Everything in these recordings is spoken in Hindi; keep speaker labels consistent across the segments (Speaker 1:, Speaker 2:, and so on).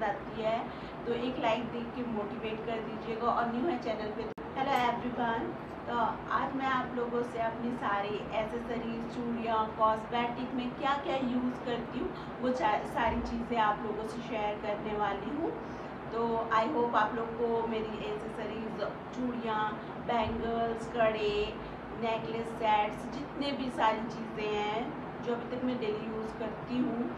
Speaker 1: पसंद आती है तो एक लाइक दे के मोटिवेट कर दीजिएगा, और न्यू है चैनल पे। हेलो एवरीवन, तो आज मैं आप लोगों से अपनी सारी एसेसरीज, चूड़ियाँ, कॉस्मेटिक में क्या क्या यूज़ करती हूँ वो सारी चीज़ें आप लोगों से शेयर करने वाली हूँ। तो आई होप आप लोग को मेरी एसेसरीज, चूड़ियाँ, बैंगल्स, कड़े, नेकलेस सेट्स, जितने भी सारी चीज़ें हैं जो अभी तक मैं डेली यूज़ करती हूँ,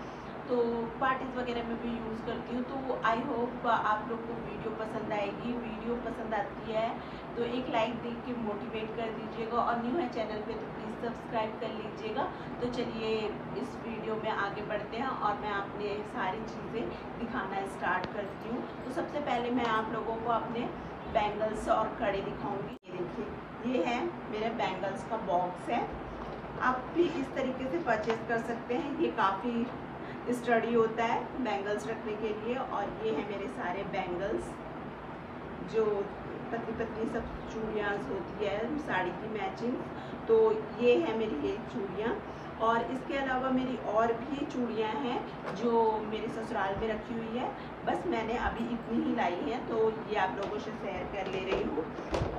Speaker 1: तो पार्टीज़ वगैरह में भी यूज़ करती हूँ, तो आई होप आप लोग को वीडियो पसंद आएगी। वीडियो पसंद आती है तो एक लाइक दे के मोटिवेट कर दीजिएगा, और न्यू है चैनल पे तो प्लीज़ सब्सक्राइब कर लीजिएगा। तो चलिए इस वीडियो में आगे बढ़ते हैं और मैं अपने सारी चीज़ें दिखाना स्टार्ट करती हूँ। तो सबसे पहले मैं आप लोगों को अपने बैंगल्स और कड़े दिखाऊँगी। ये देखिए, ये है मेरे बैंगल्स का बॉक्स है। आप भी इस तरीके से परचेज कर सकते हैं, ये काफ़ी स्टडी होता है बैंगल्स रखने के लिए। और ये है मेरे सारे बैंगल्स, जो पतली पतली सब चूड़ियाँ होती है साड़ी की मैचिंग, तो ये है मेरी ये चूड़ियाँ। और इसके अलावा मेरी और भी चूड़ियाँ हैं जो मेरे ससुराल में रखी हुई है, बस मैंने अभी इतनी ही लाई हैं, तो ये आप लोगों से शेयर कर ले रही हूँ।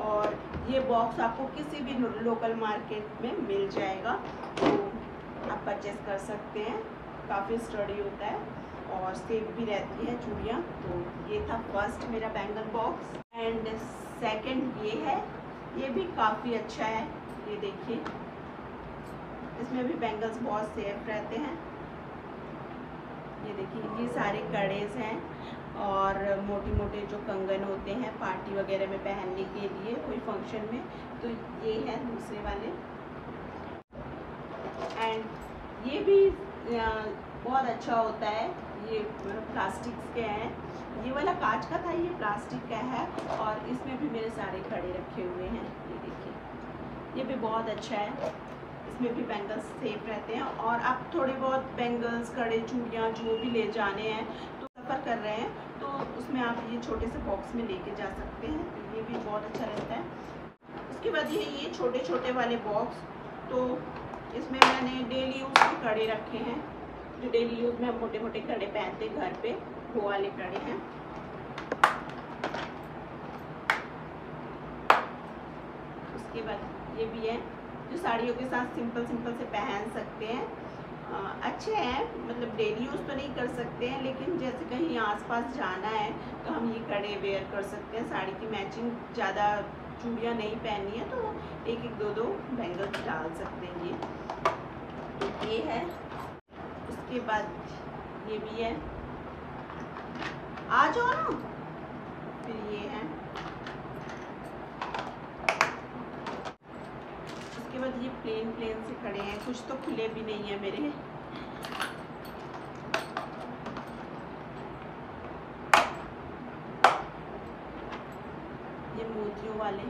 Speaker 1: और ये बॉक्स आपको किसी भी लोकल मार्केट में मिल जाएगा, तो आप परचेस कर सकते हैं। काफ़ी स्टडी होता है और सेफ भी रहती है चूड़ियाँ। तो ये था फर्स्ट मेरा बैंगल बॉक्स। एंड सेकंड ये है, ये भी काफ़ी अच्छा है। ये देखिए, इसमें भी बैंगल्स बहुत सेफ रहते हैं। ये देखिए, ये सारे कड़ेज हैं और मोटे मोटे जो कंगन होते हैं पार्टी वगैरह में पहनने के लिए, कोई फंक्शन में, तो ये है दूसरे वाले। एंड ये भी बहुत अच्छा होता है। ये प्लास्टिक्स के हैं, ये वाला कांच का था, ये प्लास्टिक का है। और इसमें भी मेरे सारे कड़े रखे हुए हैं। ये देखिए, ये भी बहुत अच्छा है, इसमें भी बैंगल्स सेफ रहते हैं। और आप थोड़े बहुत बैंगल्स, कड़े, चूड़ियाँ जो भी ले जाने हैं, तो सफ़र कर रहे हैं तो उसमें आप ये छोटे से बॉक्स में लेके जा सकते हैं, तो ये भी बहुत अच्छा रहता है। उसके बाद ये छोटे छोटे वाले बॉक्स, तो इसमें मैंने डेली यूज़ के कड़े रखे हैं, जो डेली यूज़ में हम मोटे मोटे कड़े पहनते घर पे, वो वाले कड़े हैं। उसके बाद ये भी है, जो साड़ियों के साथ सिंपल सिंपल से पहन सकते हैं। अच्छे हैं, मतलब डेली यूज़ तो नहीं कर सकते हैं, लेकिन जैसे कहीं आसपास जाना है तो हम ये कड़े वेयर कर सकते हैं। साड़ी की मैचिंग ज़्यादा चूड़ियाँ नहीं पहननी है तो एक एक दो बैंगल्स डाल सकते हैं। ये है। उसके बाद ये भी है, आ जाओ ना। फिर ये है, उसके बाद ये प्लेन से खड़े हैं, कुछ तो खुले भी नहीं है मेरे। ये मोतियों वाले,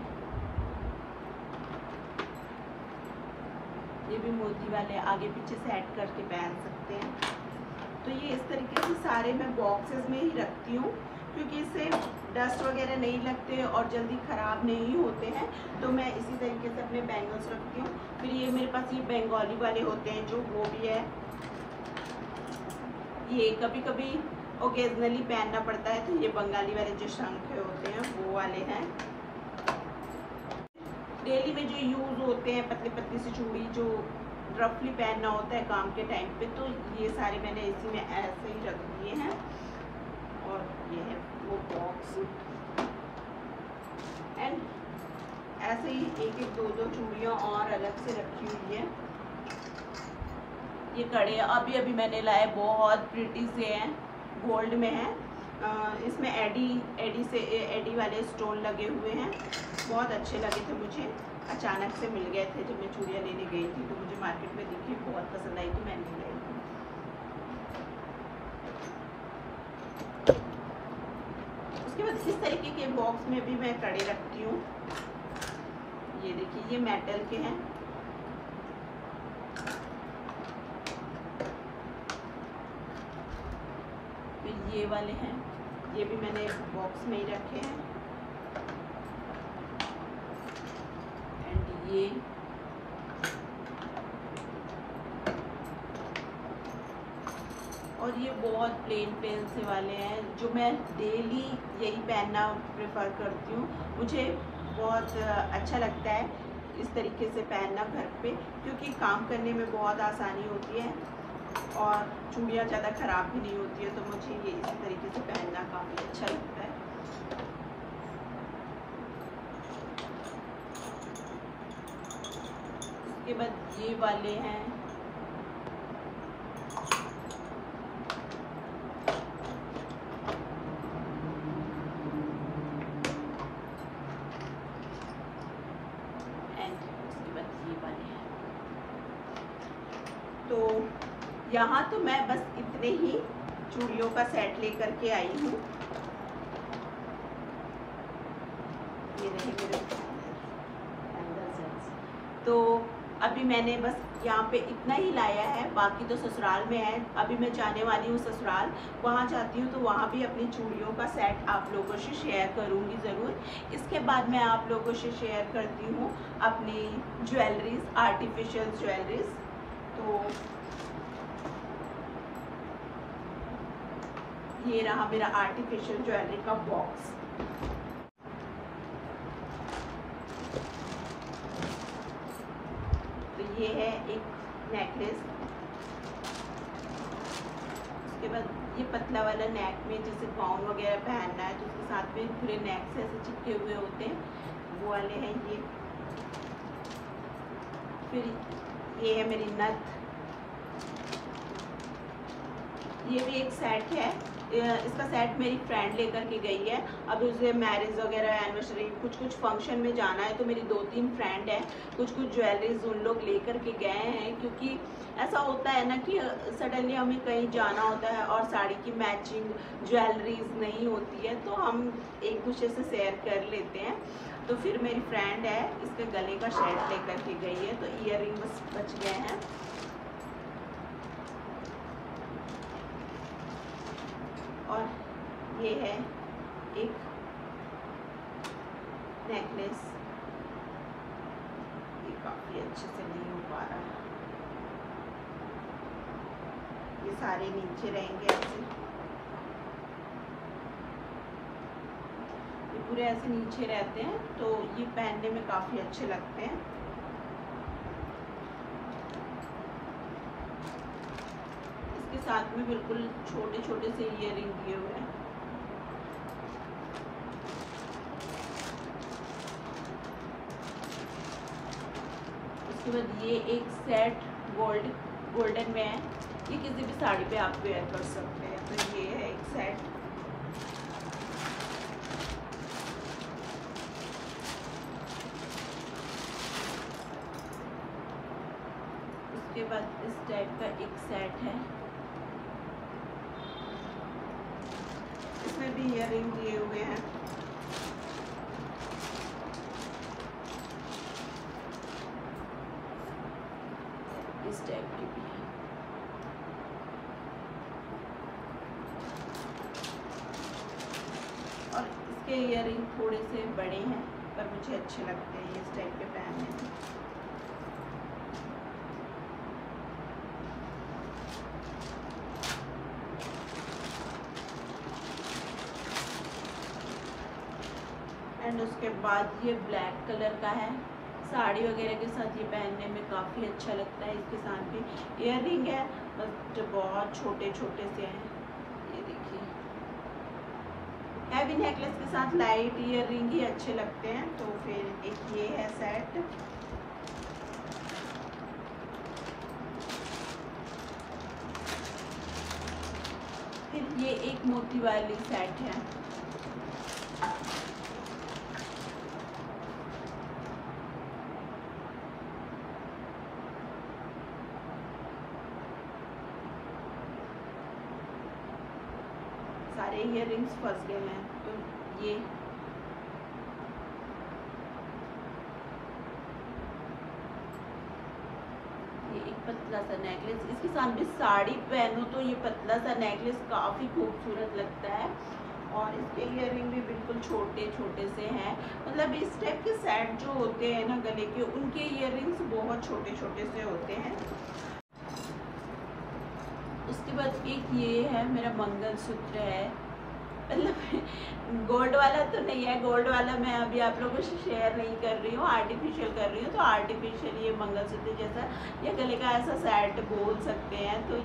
Speaker 1: ये भी मोती वाले, आगे पीछे सेट करके पहन सकते हैं। तो ये इस तरीके से सारे मैं बॉक्सेस में ही रखती हूँ, क्योंकि इससे डस्ट वगैरह नहीं लगते और जल्दी ख़राब नहीं होते हैं। तो मैं इसी तरीके से अपने बैंगल्स रखती हूँ। फिर ये मेरे पास ये बंगाली वाले होते हैं, जो वो भी है। ये कभी कभी ओकेजनली पहनना पड़ता है, तो ये बंगाली वाले जो शंख होते हैं वो वाले हैं। डेली में जो यूज़ होते हैं पतली पतली सी चूड़ी, जो रफली पहनना होता है काम के टाइम पे, तो ये सारे मैंने इसी में ऐसे ही रख दिए हैं। और ये है वो बॉक्स। एंड ऐसे ही एक एक दो चूड़ियाँ और अलग से रखी हुई है। ये कड़े अभी अभी मैंने लाए, बहुत प्रिटी से हैं, गोल्ड में है। इसमें एडी वाले स्टोन लगे हुए हैं, बहुत अच्छे लगे थे मुझे। अचानक से मिल गए थे जब मैं चूड़ियाँ लेने गई थी, तो मुझे मार्केट में दिखी, बहुत पसंद आई, तो मैंने लाई। उसके बाद इस तरीके के बॉक्स में भी मैं कड़े रखती हूँ। ये देखिए, ये मेटल के हैं। फिर ये वाले हैं, ये भी मैंने बॉक्स में ही रखे हैं। एंड ये और ये बहुत प्लेन प्लेन से वाले हैं जो मैं डेली यही पहनना प्रेफर करती हूँ। मुझे बहुत अच्छा लगता है इस तरीके से पहनना घर पे, क्योंकि काम करने में बहुत आसानी होती है और चूड़ियाँ ज़्यादा ख़राब भी नहीं होती है, तो मुझे ये इसी तरीके से पहनना काफ़ी अच्छा लगता है। उसके बाद ये वाले हैं, तो यहाँ तो मैं बस इतने ही चूड़ियों का सेट लेकर के आई हूँ। ये रहे मेरे तो अभी मैंने बस यहाँ पे इतना ही लाया है, बाकी तो ससुराल में है। अभी मैं जाने वाली हूँ ससुराल, वहाँ जाती हूँ तो वहाँ भी अपनी चूड़ियों का सेट आप लोगों से शेयर करूँगी ज़रूर। इसके बाद मैं आप लोगों से शेयर करती हूँ अपनी ज्वेलरीज, आर्टिफिशियल ज्वेलरीज। तो ये रहा मेरा आर्टिफिशियल ज्वेलरी का बॉक्स। तो ये है एक नेकलेस। उसके बाद ये पतला वाला नेक में जैसे गाउन वगैरह पहनना है तो उसके साथ में पूरे नेक से ऐसे चिपके हुए होते हैं, वो वाले हैं ये। फिर ये है मेरी नथ, ये भी एक सेट है। इसका सेट मेरी फ्रेंड लेकर के गई है। अब उसे मैरिज वगैरह, एनिवर्सरी, कुछ फंक्शन में जाना है तो मेरी 2-3 फ्रेंड है, कुछ ज्वेलरीज उन लोग लेकर के गए हैं। क्योंकि ऐसा होता है ना कि सडनली हमें कहीं जाना होता है और साड़ी की मैचिंग ज्वेलरीज नहीं होती है, तो हम एक दूसरे से शेयर कर लेते हैं। तो फिर मेरी फ्रेंड है, इसके गले का सेट लेकर के गई है, तो ईयररिंग बस बच गए हैं। और ये है एक नेकलेस, ये काफ़ी अच्छे से नहीं हो पा रहा है, ये सारे नीचे रहेंगे ऐसे, ये पूरे ऐसे नीचे रहते हैं, तो ये पहनने में काफ़ी अच्छे लगते हैं। इसके साथ में बिल्कुल छोटे छोटे से ईयररिंग दिए हुए हैं। उसके बाद ये एक सेट गोल्डन में है, ये किसी भी साड़ी पे आप वेयर कर सकते हैं। तो ये है एक सेट। उसके बाद इस टाइप का एक सेट है, इसमें भी ईयररिंग दिए हुए हैं। इस टाइप की भी है। और इसके ईयररिंग थोड़े से बड़े हैं, पर मुझे अच्छे लगते हैं इस टाइप के पहनने में। एंड उसके बाद ये ब्लैक कलर का है, साड़ी वगैरह के साथ ये पहनने में काफ़ी अच्छा लगता है। इसके साथ भी ईयररिंग है, बस जो बहुत छोटे छोटे से हैं। ये देखिए, हैवी नेकलेस के साथ लाइट ईयररिंग ही अच्छे लगते हैं। तो फिर एक ये है सेट। फिर ये एक मोती वाली सेट है। सारे ईयररिंग्स फंस गए हैं, तो ये एक पतला सा नेकलेस, इसके साथ भी साड़ी पहनो तो ये पतला सा नेकलेस काफ़ी खूबसूरत लगता है। और इसके ईयररिंग भी बिल्कुल छोटे छोटे से हैं, मतलब इस टाइप के सेट जो होते हैं ना गले के, उनके ईयररिंग्स बहुत छोटे छोटे से होते हैं। उसके बाद एक ये है मेरा मंगलसूत्र है, मतलब गोल्ड वाला तो नहीं है, गोल्ड वाला मैं अभी आप लोगों से शेयर नहीं कर रही हूँ, आर्टिफिशियल कर रही हूँ। तो आर्टिफिशियल ये मंगलसूत्र जैसा या गले का ऐसा सेट बोल सकते हैं। तो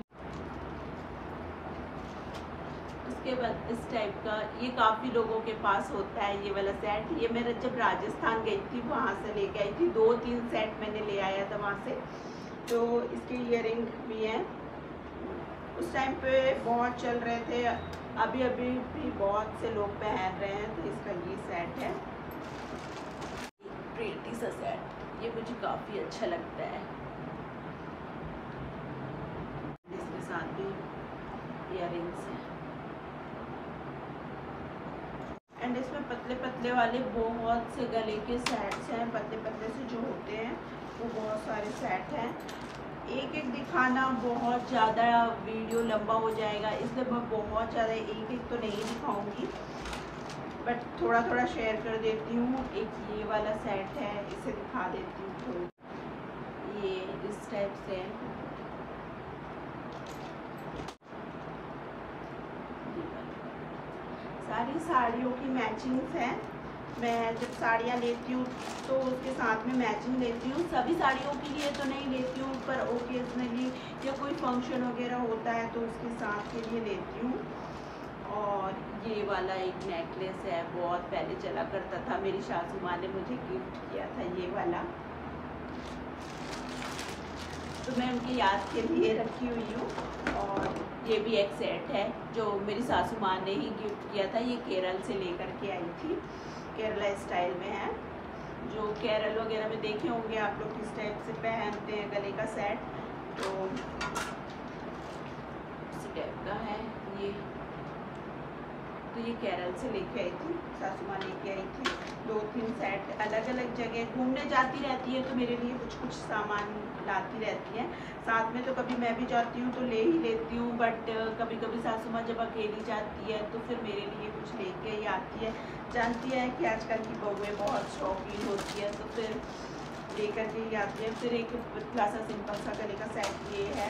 Speaker 1: उसके बाद इस टाइप का ये काफ़ी लोगों के पास होता है ये वाला सेट। ये मेरा जब राजस्थान गई थी वहाँ से लेके आई थी, 2-3 सेट मैंने ले आया था वहाँ से। तो इसके ईयरिंग भी हैं, उस टाइम पे बहुत चल रहे थे, अभी अभी भी बहुत से लोग पहन रहे हैं। तो इसका ये सेट है, प्रीटी सा सेट, ये मुझे काफ़ी अच्छा लगता है। इसके साथ भी ईयरिंग्स हैं एंड इसमें पतले पतले वाले बहुत से गले के सेट्स हैं, पतले पतले से जो होते हैं वो बहुत सारे सेट हैं। एक एक दिखाना बहुत ज़्यादा वीडियो लंबा हो जाएगा, इसलिए मैं बहुत ज़्यादा एक एक तो नहीं दिखाऊंगी, बट थोड़ा थोड़ा शेयर कर देती हूँ। एक ये वाला सेट है, इसे दिखा देती हूँ। तो ये इस टाइप से सारी साड़ियों की मैचिंग्स हैं। मैं जब साड़ियाँ लेती हूँ तो उसके साथ में मैचिंग लेती हूँ, सभी साड़ियों के लिए तो नहीं लेती हूँ, पर ओकेजनली या कोई फंक्शन वगैरह होता है तो उसके साथ के लिए लेती हूँ। और ये वाला एक नेकलेस है, बहुत पहले चला करता था, मेरी सासू माँ ने मुझे गिफ्ट किया था ये वाला, तो मैं उनकी याद के लिए रखी हुई हूँ। और ये भी एक सेट है जो मेरी सासू माँ ने ही गिफ्ट किया था, ये केरल से लेकर के आई थी, केरला स्टाइल में है। जो केरल वगैरह में देखे होंगे आप लोग किस टाइप से पहनते हैं गले का सेट, तो इसी टाइप का है ये। तो ये केरल से लेके आई थी, सासू माँ लेके आई थी 2-3 सेट। अलग अलग जगह घूमने जाती रहती है तो मेरे लिए कुछ कुछ सामान लाती रहती है साथ में। तो कभी मैं भी जाती हूँ तो ले ही लेती हूँ, बट कभी कभी सासू माँ जब अकेली जाती है तो फिर मेरे लिए कुछ लेके ही आती है। जानती है कि आजकल की बहुएं बहुत शौकीन होती है, तो फिर लेकर के ही आती है। फिर एक पतला सा सिंपल सा गले का सेट ये है,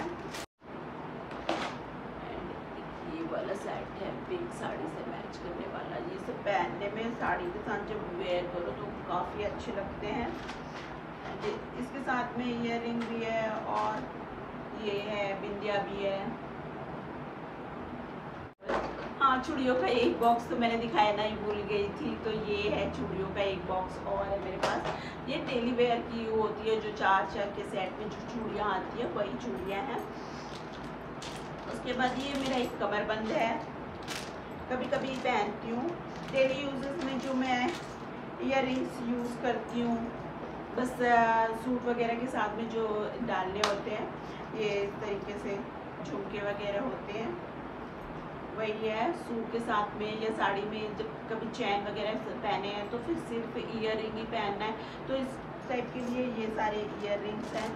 Speaker 1: ये वाला सेट है पिंक साड़ी से मैच करने वाला। ये सब पहनने में साड़ी के साथ जब वेयर करो तो काफ़ी अच्छे लगते हैं। इसके साथ में ईयरिंग भी है और ये है बिंदिया भी है। हाँ, चूड़ियों का एक बॉक्स तो मैंने दिखाया नहीं, भूल गई थी। तो ये है चूड़ियों का एक बॉक्स और है मेरे पास। ये डेली वेयर की होती है जो 4 के सेट में जो चूड़ियाँ आती है वही चूड़ियाँ हैं। उसके बाद ये मेरा एक कमरबंद है, कभी कभी पहनती हूँ। डेली यूजेस में जो मैं ईयरिंग्स यूज़ करती हूँ, बस सूट वगैरह के साथ में जो डालने होते हैं, ये इस तरीके से झुमके वगैरह होते हैं, वही है। सूट के साथ में या साड़ी में जब कभी चैन वगैरह पहने हैं तो फिर सिर्फ ईयरिंग ही पहनना है, तो इस टाइप के लिए ये सारे ईयरिंग्स हैं।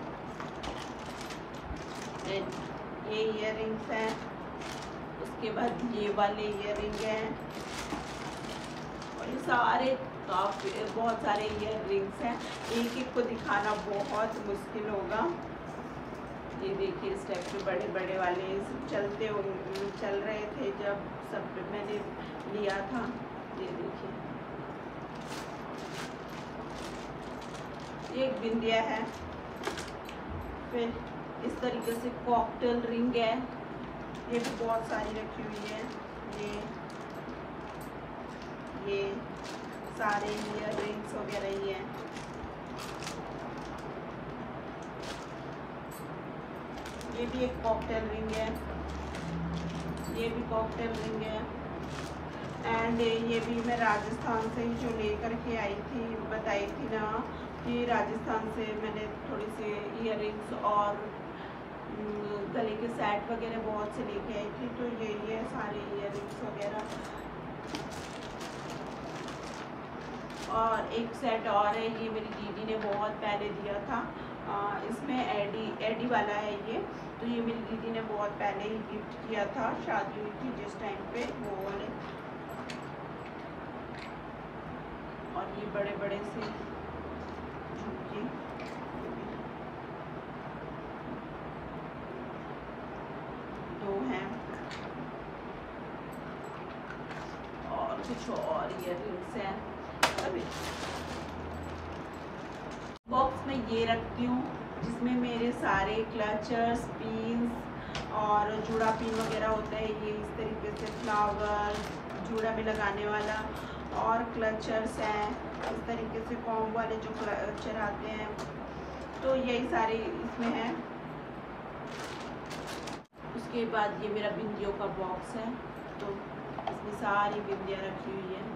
Speaker 1: ये ईयरिंग्स हैं, उसके बाद ये वाले ईयरिंग हैं, और ये सारे काफ़ी बहुत सारे ईयरिंग्स हैं। एक एक को दिखाना बहुत मुश्किल होगा। ये देखिए इस टाइप के बड़े बड़े वाले सब चल रहे थे जब सब मैंने लिया था। ये देखिए एक बिंदिया है, फिर इस तरीके से कॉकटेल रिंग है, ये भी बहुत सारी रखी हुई है। ये सारे ईयरिंग्स वगैरह ही हैं। ये भी एक कॉकटेल रिंग है, ये भी कॉकटेल रिंग है। एंड ये भी मैं राजस्थान से ही जो लेकर के आई थी, बताई थी ना कि राजस्थान से मैंने थोड़ी सी ईयरिंग्स और गले के सेट वगैरह बहुत से लेके आई थी। तो यही है सारे ईयरिंग्स वगैरह। और एक सेट और है, ये मेरी दीदी ने बहुत पहले दिया था, इसमें एडी वाला है ये। तो ये मेरी दीदी ने बहुत पहले ही गिफ्ट किया था, शादी हुई थी जिस टाइम पे, वो वाले। और ये बड़े बड़े से झुमके, दो कुछ और ईयररिंग्स हैं। अभी बॉक्स में ये रखती हूँ जिसमें मेरे सारे क्लचर्स, पिन्स और जूड़ा पिन वगैरह होता है। ये इस तरीके से फ्लावर जूड़ा में लगाने वाला और क्लचर्स हैं इस तरीके से कॉम्ब वाले जो क्लचर आते हैं, तो यही सारे इसमें हैं। उसके बाद ये मेरा बिंदियों का बॉक्स है, तो इसमें सारी बिंदियाँ रखी हुई हैं।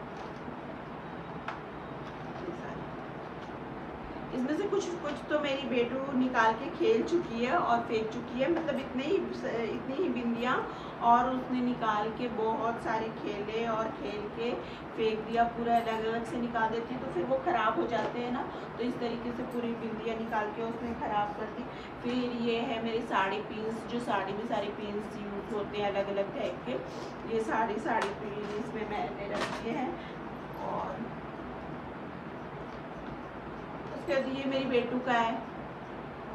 Speaker 1: इसमें से कुछ तो मेरी बेटू निकाल के खेल चुकी है और फेंक चुकी है, मतलब इतनी ही बिंदियाँ, और उसने निकाल के बहुत सारे खेले और खेल के फेंक दिया। पूरा अलग अलग से निकाल देती तो फिर वो ख़राब हो जाते हैं ना, तो इस तरीके से पूरी बिंदियाँ निकाल के उसने ख़राब कर दी। फिर ये है मेरी साड़ी पिन्स, जो साड़ी में सारे पिन्स यूज होते हैं अलग अलग टाइप के, ये साड़ी पिन इसमें मैंने रखे हैं। और ये मेरी बेटू का है,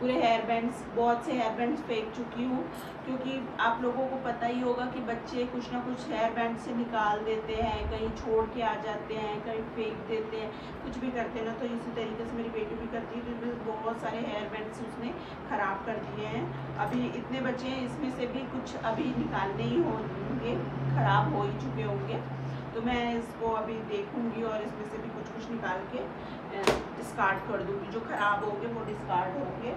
Speaker 1: पूरे हेयर बैंड्स, बहुत से हेयर बैंड्स फेंक चुकी हूँ, क्योंकि आप लोगों को पता ही होगा कि बच्चे कुछ ना कुछ हेयर बैंड से निकाल देते हैं, कहीं छोड़ के आ जाते हैं, कहीं फेंक देते हैं, कुछ भी करते हैं ना। तो इसी तरीके से मेरी बेटी भी करती है, तो बहुत सारे हेयर बैंड्स उसने ख़राब कर दिए हैं। अभी इतने बच्चे हैं, इसमें से भी कुछ अभी निकालने ही होंगे, ख़राब हो ही चुके होंगे, तो मैं इसको अभी देखूंगी और इसमें से भी कुछ निकाल के डिस्कार्ड कर दूंगी। जो ख़राब होंगे वो डिस्कार्ड होंगे।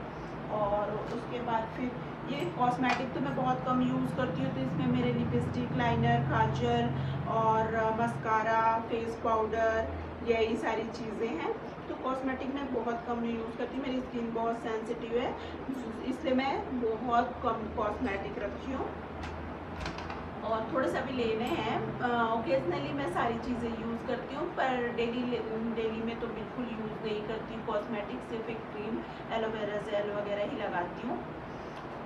Speaker 1: और उसके बाद फिर ये कॉस्मेटिक तो मैं बहुत कम यूज़ करती हूँ, तो इसमें मेरे लिपस्टिक, लाइनर, काजल और मस्कारा, फेस पाउडर, यही सारी चीज़ें हैं। तो कॉस्मेटिक मैं बहुत कम यूज़ करती हूँ, मेरी स्किन बहुत सेंसिटिव है, इसलिए मैं बहुत कम कॉस्मेटिक रखी हूँ। और थोड़े सा भी लेने हैं, ओकेजनली मैं सारी चीज़ें यूज़ करती हूँ, पर डेली में तो बिल्कुल यूज़ नहीं करती हूँ कॉस्मेटिक, सिर्फ एक क्रीम, एलोवेरा जेल वगैरह ही लगाती हूँ।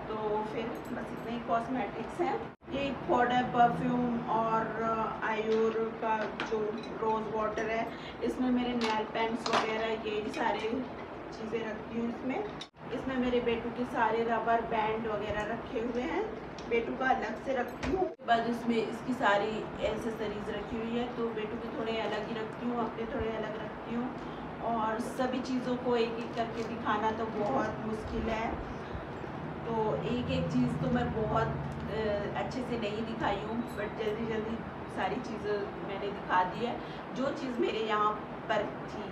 Speaker 1: तो फिर बस इतने ही कॉस्मेटिक्स हैं। ये एक पॉड है परफ्यूम और आयूर का जो रोज़ वाटर है, इसमें मेरे नेल पेंट्स वगैरह ये सारे चीज़ें रखती हूँ। इसमें मेरे बेटू के सारे रबर बैंड वगैरह रखे हुए हैं, बेटू का अलग से रखती हूँ। बाद इसमें इसकी सारी एसेसरीज रखी हुई है, तो बेटू के थोड़े अलग ही रखती हूँ, अपने थोड़े अलग रखती हूँ। और सभी चीज़ों को एक एक करके दिखाना तो बहुत मुश्किल है, तो एक एक चीज़ तो मैं बहुत अच्छे से नहीं दिखाई हूँ, बट जल्दी जल्दी सारी चीज़ें मैंने दिखा दी है जो चीज़ मेरे यहाँ पर थी।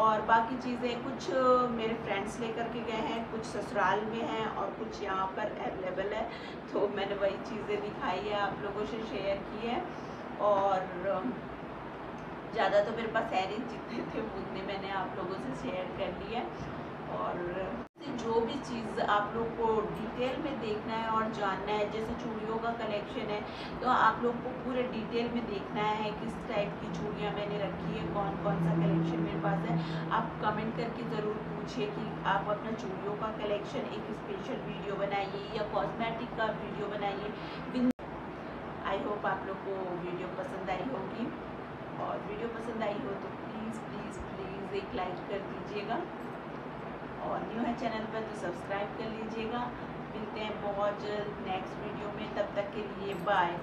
Speaker 1: और बाकी चीज़ें कुछ मेरे फ्रेंड्स लेकर के गए हैं, कुछ ससुराल में हैं और कुछ यहाँ पर अवेलेबल है, तो मैंने वही चीज़ें दिखाई है, आप लोगों से शेयर की है। और ज़्यादा तो मेरे पास है नहीं, जितने थे उतने मैंने आप लोगों से शेयर कर लिया। और जो भी चीज़ आप लोग को डिटेल में देखना है और जानना है, जैसे चूड़ियों का कलेक्शन है, तो आप लोग को पूरे डिटेल में देखना है किस टाइप की चूड़ियाँ मैंने रखी है, कौन कौन सा कलेक्शन मेरे पास है। आप कमेंट करके ज़रूर पूछिए कि आप अपना चूड़ियों का कलेक्शन एक स्पेशल वीडियो बनाइए या कॉस्मेटिक का वीडियो बनाइए। आई होप आप लोग को वीडियो पसंद आई होगी, और वीडियो पसंद आई हो तो प्लीज़ प्लीज़ प्लीज़ एक लाइक कर दीजिएगा, और न्यू है चैनल पर तो सब्सक्राइब कर लीजिएगा। मिलते हैं बहुत जल्द नेक्स्ट वीडियो में, तब तक के लिए बाय।